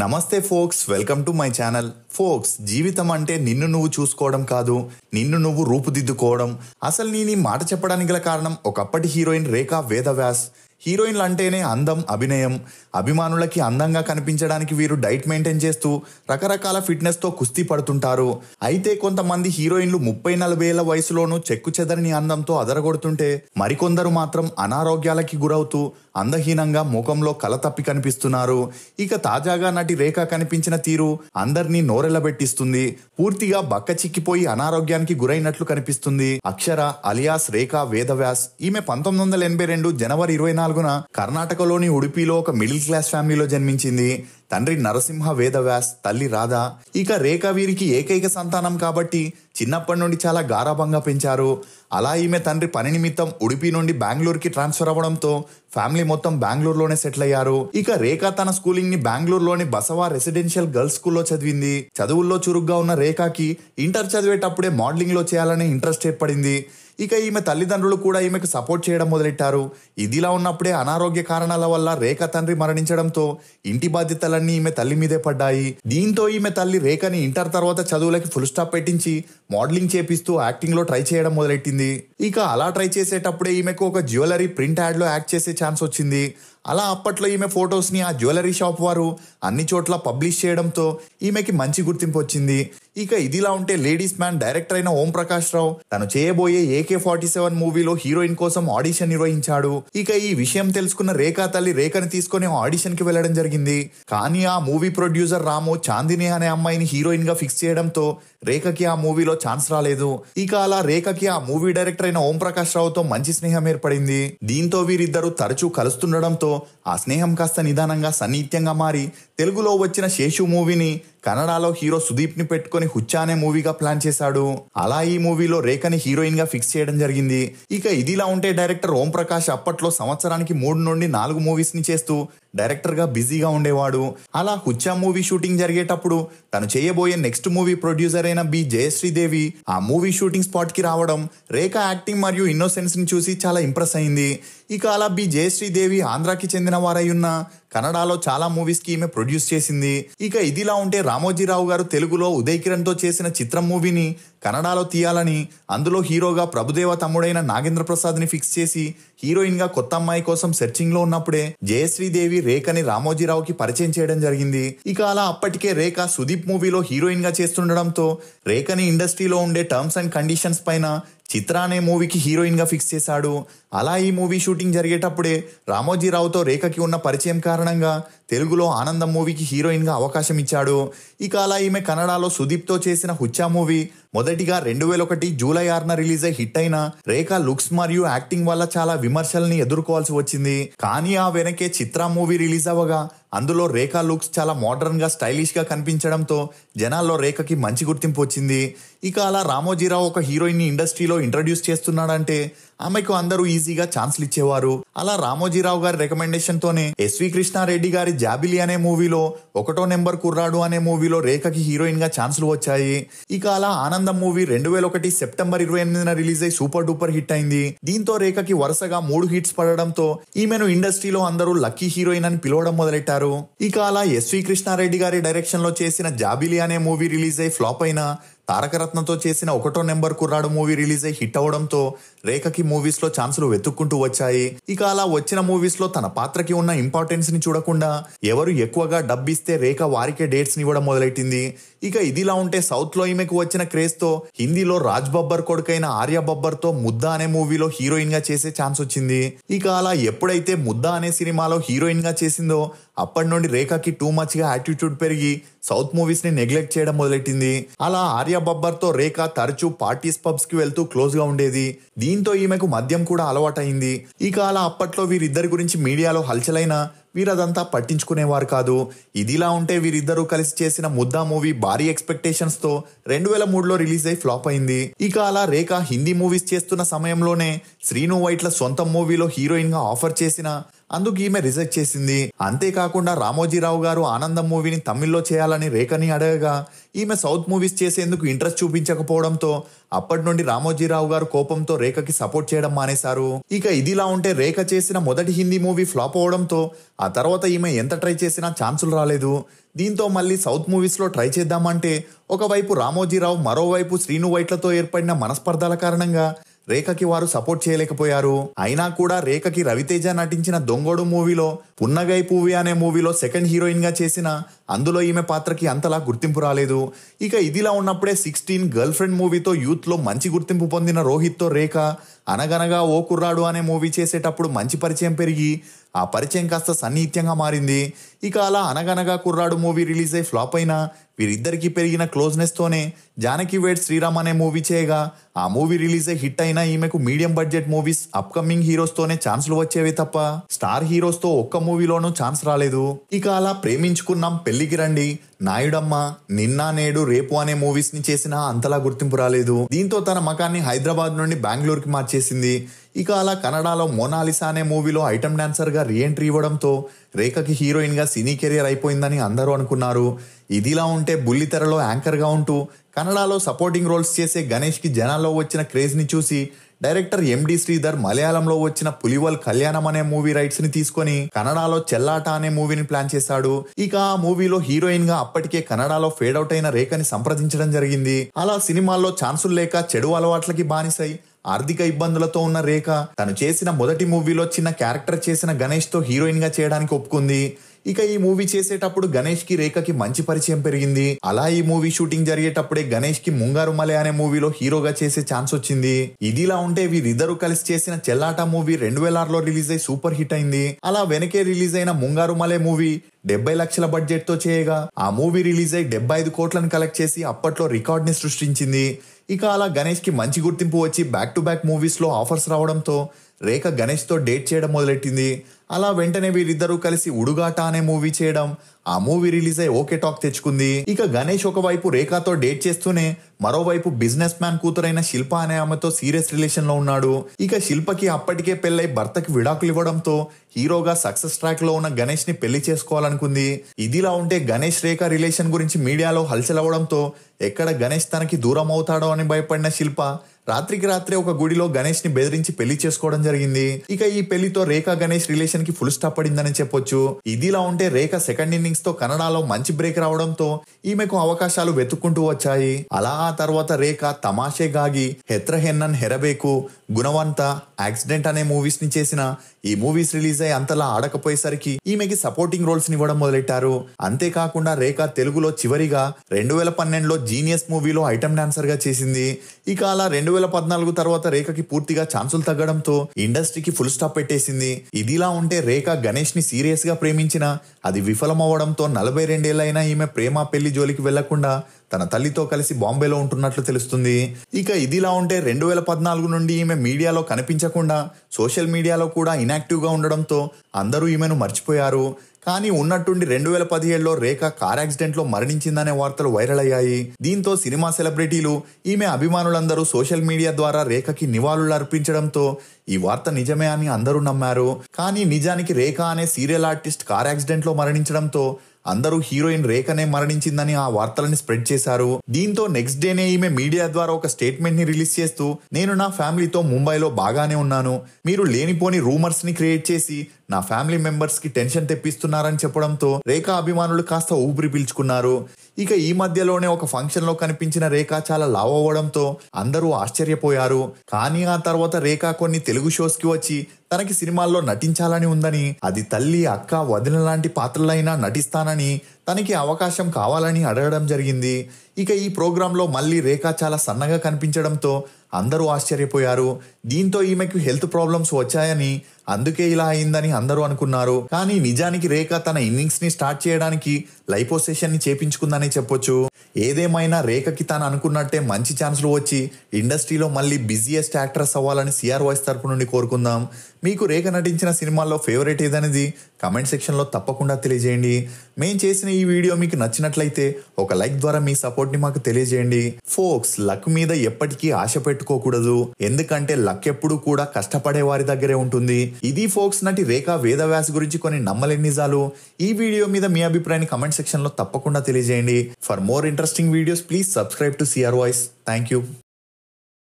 నమస్తే folks, welcome to my channel. Folks, జీవితం అంటే నిన్ను నువ్వు చూసుకోవడం కాదు, నిన్ను నువ్వు రూపుదిద్దుకోవడం. అసలు నేను ఈ మాట చెప్పడానికి గల కారణం ఒకప్పటి హీరోయిన్ రేఖా వేదవ్యాస్. హీరోయిన్లు అంటేనే అందం, అభినయం. అభిమానులకి అందంగా కనిపించడానికి వీరు డైట్ మెయింటైన్ చేస్తూ రకరకాల ఫిట్నెస్తో కుస్తీ పడుతుంటారు. అయితే కొంతమంది హీరోయిన్లు 30-40 ఏళ్ల వయసులోనూ చెక్కు చెదరని అందంతో అదరగొడుతుంటే మరికొందరు మాత్రం అనారోగ్యాలకి గురవుతూ అందహీనంగా ముఖంలో కల తప్పి కనిపిస్తున్నారు. ఇక తాజాగా నటి రేఖ కనిపించిన తీరు అందరినీ నోరెళ్లబెట్టిస్తుంది. పూర్తిగా బక్క చిక్కిపోయి అనారోగ్యానికి గురైనట్లు కనిపిస్తుంది. అక్షర అలియాస్ రేఖా వేదవ్యాస్. ఈమె 1982 జనవరి 24న కర్ణాటకలోని ఉడిపిలో ఒక మిడిల్ క్లాస్ ఫ్యామిలీలో జన్మించింది. తండ్రి నరసింహ వేదవ్యాస్, తల్లి రాధ. ఇక రేఖ వీరికి ఏకైక సంతానం కాబట్టి చిన్నప్పటి నుండి చాలా గారాబంగా పెంచారు. అలా ఈమె తండ్రి పని నిమిత్తం ఉడిపి నుండి బెంగళూరుకి ట్రాన్స్ఫర్ అవ్వడంతో ఫ్యామిలీ మొత్తం బెంగళూరులోనే సెటిల్ అయ్యారు. ఇక రేఖ తన స్కూలింగ్ ని బెంగళూరులోని బసవా రెసిడెన్షియల్ గర్ల్స్ స్కూల్లో చదివింది. చదువుల్లో చురుగ్గా ఉన్న రేఖకి ఇంటర్ చదివేటప్పుడే మోడలింగ్ లో చేయాలనే ఇంట్రెస్ట్ ఏర్పడింది. ఇక ఈమె తల్లిదండ్రులు కూడా ఈమెకు సపోర్ట్ చేయడం మొదలెట్టారు. ఇదిలా ఉన్నప్పుడే అనారోగ్య కారణాల వల్ల రేఖ తండ్రి మరణించడంతో ఇంటి బాధ్యతలన్నీ ఈమె తల్లి మీదే పడ్డాయి. దీంతో ఈమె తల్లి రేఖని ఇంటర్ తర్వాత చదువులకి ఫుల్ స్టాప్ పెట్టించి మోడలింగ్ చేపిస్తూ యాక్టింగ్ లో ట్రై చేయడం మొదలెట్టింది. ఇక అలా ట్రై చేసేటప్పుడే ఈమెకు ఒక జ్యువెలరీ ప్రింట్ యాడ్ లో యాక్ట్ చేసే ఛాన్స్ వచ్చింది. అలా అప్పట్లో ఈమె ఫొటోస్ ని ఆ జ్యువెలరీ షాప్ వారు అన్ని చోట్ల పబ్లిష్ చేయడంతో ఈమెకి మంచి గుర్తింపు వచ్చింది. ఇక ఇదిలా ఉంటే లేడీస్ మ్యాన్ డైరెక్టర్ అయిన ఓం ప్రకాష్ రావు తను చేయబోయే AK-47 మూవీలో హీరోయిన్ కోసం ఆడిషన్ నిర్వహించాడు. ఇక ఈ విషయం తెలుసుకున్న రేఖా తల్లి రేఖని తీసుకుని ఆడిషన్ కి వెళ్లడం జరిగింది. కానీ ఆ మూవీ ప్రొడ్యూసర్ రాము చాందిని అనే అమ్మాయిని హీరోయిన్ గా ఫిక్స్ చేయడంతో రేఖకి ఆ మూవీలో ఛాన్స్ రాలేదు. ఇక అలా రేఖకి ఆ మూవీ డైరెక్టర్ అయిన ఓం ప్రకాష్ రావుతో మంచి స్నేహం ఏర్పడింది. దీంతో వీరిద్దరూ తరచూ కలుస్తుండడంతో ఆ స్నేహం కాస్త నిదానంగా సన్నిహిత్యంగా మారి తెలుగులో వచ్చిన శేషు మూవీని కన్నడలో హీరో సుదీప్ ని పెట్టుకుని హుచ్చా అనే మూవీగా ప్లాన్ చేశాడు. అలా ఈ మూవీలో రేఖని హీరోయిన్ గా ఫిక్స్ చేయడం జరిగింది. ఇక ఇదిలా ఉంటే డైరెక్టర్ ఓం ప్రకాష్ అప్పట్లో సంవత్సరానికి 3 నుండి 4 మూవీస్ ని చేస్తూ డైరెక్టర్ గా బిజీగా ఉండేవాడు. అలా హుచ్చా మూవీ షూటింగ్ జరిగేటప్పుడు తను చేయబోయే నెక్స్ట్ మూవీ ప్రొడ్యూసర్ అయిన బి జయశ్రీదేవి ఆ మూవీ షూటింగ్ స్పాట్ కి రావడం రేఖ యాక్టింగ్ మరియు ఇన్నోసెన్స్ ని చూసి చాలా ఇంప్రెస్ అయింది. ఇక అలా బి జయశ్రీదేవి ఆంధ్రాకి చెందిన వారై ఉన్న కన్నడలో చాలా మూవీస్ కి ఈమె ప్రొడ్యూస్ చేసింది. ఇక ఇదిలా ఉంటే రామోజీరావు గారు తెలుగులో ఉదయ్ కిరణ్ తో చేసిన చిత్రం మూవీని కన్నడలో తీయాలని అందులో హీరోగా ప్రభుదేవ తమ్ముడైన నాగేంద్ర ప్రసాద్ ని ఫిక్స్ చేసి హీరోయిన్ గా కొత్త అమ్మాయి కోసం సెర్చింగ్ లో ఉన్నప్పుడే జయశ్రీదేవి రేఖని రామోజీరావుకి పరిచయం చేయడం జరిగింది. ఇక అలా అప్పటికే రేఖ సుదీప్ మూవీలో హీరోయిన్ గా చేస్తుండడంతో రేఖని ఇండస్ట్రీలో ఉండే టర్మ్స్ అండ్ కండిషన్స్ పైన చిత్ర అనే మూవీకి హీరోయిన్ గా ఫిక్స్ చేశాడు. అలా ఈ మూవీ షూటింగ్ జరిగేటప్పుడే రామోజీరావుతో రేఖకి ఉన్న పరిచయం కారణంగా తెలుగులో ఆనందం మూవీకి హీరోయిన్ గా అవకాశం ఇచ్చాడు. ఇక అలా ఈమె కన్నడలో సుదీప్ తో చేసిన హుచ్చా మూవీ మొదటిగా 2001 జూలై 6న రిలీజ్ అయి హిట్ అయిన రేఖ లుక్స్ మరియు యాక్టింగ్ వల్ల చాలా విమర్శల్ని ఎదుర్కోవాల్సి వచ్చింది. కానీ ఆ వెనకే చిత్ర మూవీ రిలీజ్ అవ్వగా అందులో రేఖ లుక్స్ చాలా మోడర్న్ గా స్టైలిష్ గా కనిపించడంతో జనాల్లో రేఖకి మంచి గుర్తింపు వచ్చింది. ఇక అలా రామోజీరావు ఒక హీరోయిన్ ని ఇండస్ట్రీలో ఇంట్రడ్యూస్ చేస్తున్నాడంటే ఆమెకు అందరూ ఈజీగా ఛాన్స్లు ఇచ్చేవారు. అలా రామోజీరావు గారి రికమెండేషన్ తోనే ఎస్వి కృష్ణారెడ్డి గారి జాబిలి అనే మూవీలో 1వ నెంబర్ కుర్రాడు అనే మూవీలో రేఖకి హీరోయిన్ గా ఛాన్స్లు వచ్చాయి. ఇక అలా ఆనందం మూవీ 2001 సెప్టెంబర్ 28న రిలీజ్ అయి సూపర్ డూపర్ హిట్ అయింది. దీంతో రేఖకి వరుసగా 3 హిట్స్ పడడంతో ఈమెను ఇండస్ట్రీలో అందరూ లక్కీ హీరోయిన్ అని పిలవడం మొదలెట్టారు. ఇక అలా ఎస్వి కృష్ణారెడ్డి గారి డైరెక్షన్ లో చేసిన జాబిలి అనే మూవీ రిలీజ్ అయి ఫ్లాప్ అయిన తారకరత్నతో చేసిన 1వ నెంబర్ కుర్రాడు మూవీ రిలీజ్ అయి హిట్ అవడంతో రేఖకి మూవీస్ లో ఛాన్సులు వెతుక్కుంటూ వచ్చాయి. ఇక అలా వచ్చిన మూవీస్ లో తన పాత్రకి ఉన్న ఇంపార్టెన్స్ ని చూడకుండా ఎవరు ఎక్కువగా డబ్బిస్తే రేఖ వారికే డేట్స్ ని ఇవ్వడం మొదలెట్టింది. ఇక ఇదిలా ఉంటే సౌత్ లో ఈమెకు వచ్చిన క్రేజ్ తో హిందీలో రాజ్ బబ్బర్ కొడుకైన ఆర్య బబ్బర్ తో ముద్ద అనే మూవీలో హీరోయిన్ గా చేసే ఛాన్స్ వచ్చింది. ఇక అలా ఎప్పుడైతే ముద్ద అనే సినిమాలో హీరోయిన్ గా చేసిందో అప్పటి నుండి రేఖకి టూ మచ్ గా యాటిట్యూడ్ పెరిగి సౌత్ మూవీస్ ని నెగ్లెక్ట్ చేయడం మొదలెట్టింది. అలా ఆర్య బబ్బర్ తో రేఖ తరచూ పార్టీస్ పబ్స్ కి వెళ్తూ క్లోజ్ గా ఉండేది. దీంతో ఈమెకు మద్యం కూడా అలవాటైంది. ఇక అలా అప్పట్లో వీరిద్దరి గురించి మీడియాలో హల్చలైన వీరదంతా పట్టించుకునేవారు కాదు. ఇదిలా ఉంటే వీరిద్దరూ కలిసి చేసిన ముద్దా మూవీ భారీ ఎక్స్పెక్టేషన్స్ తో 2003లో రిలీజ్ అయి ఫ్లాప్ అయింది. ఇక అలా రేఖ హిందీ మూవీస్ చేస్తున్న సమయంలోనే శ్రీను వైట్ల సొంత మూవీలో హీరోయిన్ గా ఆఫర్ చేసిన అందుకు ఈమె రిజెక్ట్ చేసింది. అంతేకాకుండా రామోజీరావు గారు ఆనందం మూవీని తమిళ్లో చేయాలని రేఖని అడగగా ఈమె సౌత్ మూవీస్ చేసేందుకు ఇంట్రెస్ట్ చూపించకపోవడంతో అప్పటి నుండి రామోజీరావు గారు కోపంతో రేఖకి సపోర్ట్ చేయడం మానేశారు. ఇక ఇదిలా ఉంటే రేఖ చేసిన మొదటి హిందీ మూవీ ఫ్లాప్ అవడంతో ఆ తర్వాత ఈమె ఎంత ట్రై చేసినా ఛాన్సులు రాలేదు. దీంతో మళ్ళీ సౌత్ మూవీస్ లో ట్రై చేద్దామంటే ఒకవైపు రామోజీరావు, మరోవైపు శ్రీను వైట్లతో ఏర్పడిన మనస్పర్ధల కారణంగా రేఖకి వారు సపోర్ట్ చేయలేకపోయారు. అయినా కూడా రేఖకి రవితేజ నటించిన దొంగోడు మూవీలో పున్నగై పువ్వి అనే మూవీలో సెకండ్ హీరోయిన్ గా చేసిన అందులో ఈమె పాత్రకి అంతలా గుర్తింపు రాలేదు. ఇక ఇదిలా ఉన్నప్పుడే 16 గర్ల్ ఫ్రెండ్ మూవీతో యూత్ లో మంచి గుర్తింపు పొందిన రోహిత్ తో రేఖ అనగనగా ఓ కుర్రాడు అనే మూవీ చేసేటప్పుడు మంచి పరిచయం పెరిగి ఆ పరిచయం కాస్త సన్నిహిత్యంగా మారింది. ఇక అలా అనగనగా కుర్రాడు మూవీ రిలీజ్ అయి ఫ్లాప్ అయినా వీరిద్దరికీ పెరిగిన క్లోజ్నెస్ తోనే జానకి వేడ్ శ్రీరామ్ అనే మూవీ చేయగా ఆ మూవీ రిలీజ్ అయి హిట్ అయినా ఈమెకు medium budget movies, upcoming heroes తోనే ఛాన్సులు వచ్చేవి తప్ప స్టార్ హీరోస్ తో ఒక్క మూవీలోనూ ఛాన్స్ రాలేదు. ఇక అలా ప్రేమించుకున్నాం, పెళ్లికి రండి, నాయుడమ్మ, నిన్న నేడు రేపు అనే మూవీస్ ని చేసినా అంతలా గుర్తింపు రాలేదు. దీంతో తన మకాన్ని హైదరాబాద్ నుండి బెంగళూరుకి మార్చేసింది. ఇక అలా కన్నడలో మోనాలిసా అనే మూవీలో ఐటమ్ డాన్సర్ గా రీఎంట్రీ ఇవ్వడంతో రేఖకి హీరోయిన్ గా సినీ కెరియర్ అయిపోయిందని అందరూ అనుకున్నారు. ఇదిలా ఉంటే బుల్లితెరలో యాంకర్ గా ఉంటూ కన్నడలో సపోర్టింగ్ రోల్స్ చేసే గణేష్ కి జనాల్లో వచ్చిన క్రేజ్ ని చూసి డైరెక్టర్ ఎండి శ్రీధర్ మలయాళంలో వచ్చిన పులివల్ కళ్యాణం అనే మూవీ రైట్స్ ని తీసుకొని కన్నడలో చెల్లాట అనే మూవీని ప్లాన్ చేశాడు. ఇక ఆ మూవీలో హీరోయిన్ గా అప్పటికే కన్నడలో ఫేడ్ అవుట్ అయిన రేఖని సంప్రదించడం జరిగింది. అలా సినిమాల్లో ఛాన్సులు లేక చెడు అలవాట్లకి బానిసై ఆర్థిక ఇబ్బందులతో ఉన్న రేఖ తను చేసిన మొదటి మూవీలో చిన్న క్యారెక్టర్ చేసిన గణేష్ తో హీరోయిన్ గా చేయడానికి ఒప్పుకుంది. ఇక ఈ మూవీ చేసేటప్పుడు గణేష్ కి రేఖకి మంచి పరిచయం పెరిగింది. అలా ఈ మూవీ షూటింగ్ జరిగేటప్పుడే గణేష్ కి ముంగారు మలే అనే మూవీలో హీరోగా చేసే ఛాన్స్ వచ్చింది. ఇదిలా ఉంటే వీరిద్దరూ కలిసి చేసిన చెల్లాట మూవీ 2006లో రిలీజ్ అయి సూపర్ హిట్ అయింది. అలా వెనకే రిలీజ్ అయిన ముంగారు మలే మూవీ 70 లక్షల బడ్జెట్ తో చేయగా ఆ మూవీ రిలీజ్ అయి 75 కోట్లను కలెక్ట్ చేసి అప్పట్లో రికార్డ్ ని సృష్టించింది. ఇక అలా గణేష్ కి మంచి గుర్తింపు వచ్చి బ్యాక్ టు బ్యాక్ మూవీస్ లో ఆఫర్స్ రావడంతో రేఖ గణేష్ తో డేట్ చేయడం మొదలెట్టింది. అలా వెంటనే వీరిద్దరూ కలిసి ఉడుగాట అనే మూవీ చేయడం, ఆ మూవీ రిలీజ్ అయి ఓకే టాక్ తెచ్చుకుంది. ఇక గణేష్ ఒకవైపు రేఖతో డేట్ చేస్తూనే మరోవైపు బిజినెస్ మ్యాన్ కూతురైన శిల్ప అనే ఆమెతో సీరియస్ రిలేషన్ లో ఉన్నాడు. ఇక శిల్పకి అప్పటికే పెళ్ళై భర్తకి విడాకులు ఇవ్వడంతో హీరోగా సక్సెస్ ట్రాక్ లో ఉన్న గణేష్ ని పెళ్లి చేసుకోవాలనుకుంది. ఇదిలా ఉంటే గణేష్ రేఖ రిలేషన్ గురించి మీడియాలో హల్చల్ అవ్వడంతో ఎక్కడ గణేష్ తనకి దూరం అవుతాడో అని భయపడిన శిల్ప రాత్రికి రాత్రే ఒక గుడిలో గణేష్ ని బెదిరించి పెళ్లి చేసుకోవడం జరిగింది. ఇక ఈ పెళ్లితో రేఖ గణేష్ రిలేషన్ కి ఫుల్ స్టాప్ పడిందని చెప్పొచ్చు. ఇదిలా ఉంటే రేఖ సెకండ్ ఇన్నింగ్స్ తో కన్నడలో మంచి బ్రేక్ రావడంతో ఈమెకు అవకాశాలు వెతుక్కుంటూ వచ్చాయి. అలా ఆ తర్వాత రేఖ తమాషే గాగి, హెత్రహెన్నన్ హెరబేకు, గుణవంత, యాక్సిడెంట్ అనే మూవీస్ ని చేసిన ఈ మూవీస్ రిలీజ్ అయ్యి అంతలా ఆడకపోయేసరికి ఈమెకి సపోర్టింగ్ రోల్స్ ని ఇవ్వడం మొదలెట్టారు. అంతేకాకుండా రేఖ తెలుగులో చివరిగా 2012లో జీనియస్ మూవీలో ఐటమ్ డాన్సర్ గా చేసింది. ఇక అలా 2014 తర్వాత రేఖకి పూర్తిగా ఛాన్సులు తగ్గడంతో ఇండస్ట్రీకి ఫుల్ స్టాప్ పెట్టేసింది. ఇదిలా ఉంటే రేఖ గణేష్ ని సీరియస్ గా ప్రేమించిన అది విఫలమవడంతో 42 ఏళ్లైనా ఈమె ప్రేమ పెళ్లి జోలికి వెళ్లకుండా తన తల్లితో కలిసి బాంబేలో ఉంటున్నట్లు తెలుస్తుంది. ఇక ఇదిలా ఉంటే 2014 నుండి ఈమె మీడియాలో కనిపించకుండా సోషల్ మీడియాలో కూడా ఇనాక్టివ్ గా ఉండడంతో అందరూ ఈమెను మర్చిపోయారు. కానీ ఉన్నట్టుండి 2017లో రేఖ కార్ యాక్సిడెంట్ లో మరణించిందనే వార్తలు వైరల్ అయ్యాయి. దీంతో సినిమా సెలబ్రిటీలు, ఈమె అభిమానులందరూ సోషల్ మీడియా ద్వారా రేఖకి నివాళులు అర్పించడంతో ఈ వార్త నిజమే అని అందరూ నమ్మారు. కానీ నిజానికి రేఖ అనే సీరియల్ ఆర్టిస్ట్ కార్ యాక్సిడెంట్ లో మరణించడంతో అందరూ హీరోయిన్ రేఖనే మరణించిందని ఆ వార్తలని స్ప్రెడ్ చేశారు. దీంతో నెక్స్ట్ డేనే ఈమె మీడియా ద్వారా ఒక స్టేట్మెంట్ ని రిలీజ్ చేస్తూ, నేను నా ఫ్యామిలీతో ముంబైలో బాగానే ఉన్నాను, మీరు లేనిపోని రూమర్స్ ని క్రియేట్ చేసి నా ఫ్యామిలీ మెంబర్స్ కి టెన్షన్ తెప్పిస్తున్నారని చెప్పడంతో రేఖ అభిమానులు కాస్త ఊపిరి పీల్చుకున్నారు. ఇక ఈ మధ్యలోనే ఒక ఫంక్షన్ లో కనిపించిన రేఖ చాలా లావ్ అవ్వడంతో అందరూ ఆశ్చర్యపోయారు. కానీ ఆ తర్వాత రేఖ కొన్ని తెలుగు షోస్ కి వచ్చి తనకి సినిమాల్లో నటించాలని ఉందని, అది తల్లి, అక్క, వదిన లాంటి పాత్రలైనా నటిస్తానని, తనకి అవకాశం కావాలని అడగడం జరిగింది. ఇక ఈ ప్రోగ్రాంలో మళ్ళీ రేఖ చాలా సన్నగా కనిపించడంతో అందరూ ఆశ్చర్యపోయారు. దీంతో ఈమెకు హెల్త్ ప్రాబ్లమ్స్ వచ్చాయని, అందుకే ఇలా అయిందని అందరూ అనుకున్నారు. కానీ నిజానికి రేఖ తన ఇన్నింగ్స్ ని స్టార్ట్ చేయడానికి లైపోసెషన్ ని చేపించుకుందని చెప్పొచ్చు. ఏదేమైనా రేఖకి తాను అనుకున్నట్టే మంచి ఛాన్స్లు వచ్చి ఇండస్ట్రీలో మళ్ళీ బిజియెస్ట్ యాక్ట్రెస్ అవ్వాలని సిఆర్ వాయిస్ తరపు నుండి కోరుకుందాం. మీకు రేఖ నటించిన సినిమాల్లో ఫేవరెట్ ఏదనేది కమెంట్ సెక్షన్లో తప్పకుండా తెలియజేయండి. మేము చేసిన ఈ వీడియో మీకు నచ్చినట్లయితే ఒక లైక్ ద్వారా మీ సపోర్ట్ని మాకు తెలియజేయండి. ఫోక్స్, లక్ మీద ఎప్పటికీ ఆశ పెట్టుకోకూడదు, ఎందుకంటే లక్ ఎప్పుడూ కూడా కష్టపడే వారి దగ్గరే ఉంటుంది. ఇది ఫోక్స్ నటి రేఖ వేదవ్యాస్ గురించి కొన్ని నమ్మలేని నిజాలు. ఈ వీడియో మీద మీ అభిప్రాయాన్ని కమెంట్ సెక్షన్లో తప్పకుండా తెలియజేయండి. For more interesting videos please subscribe to CR voice. Thank you.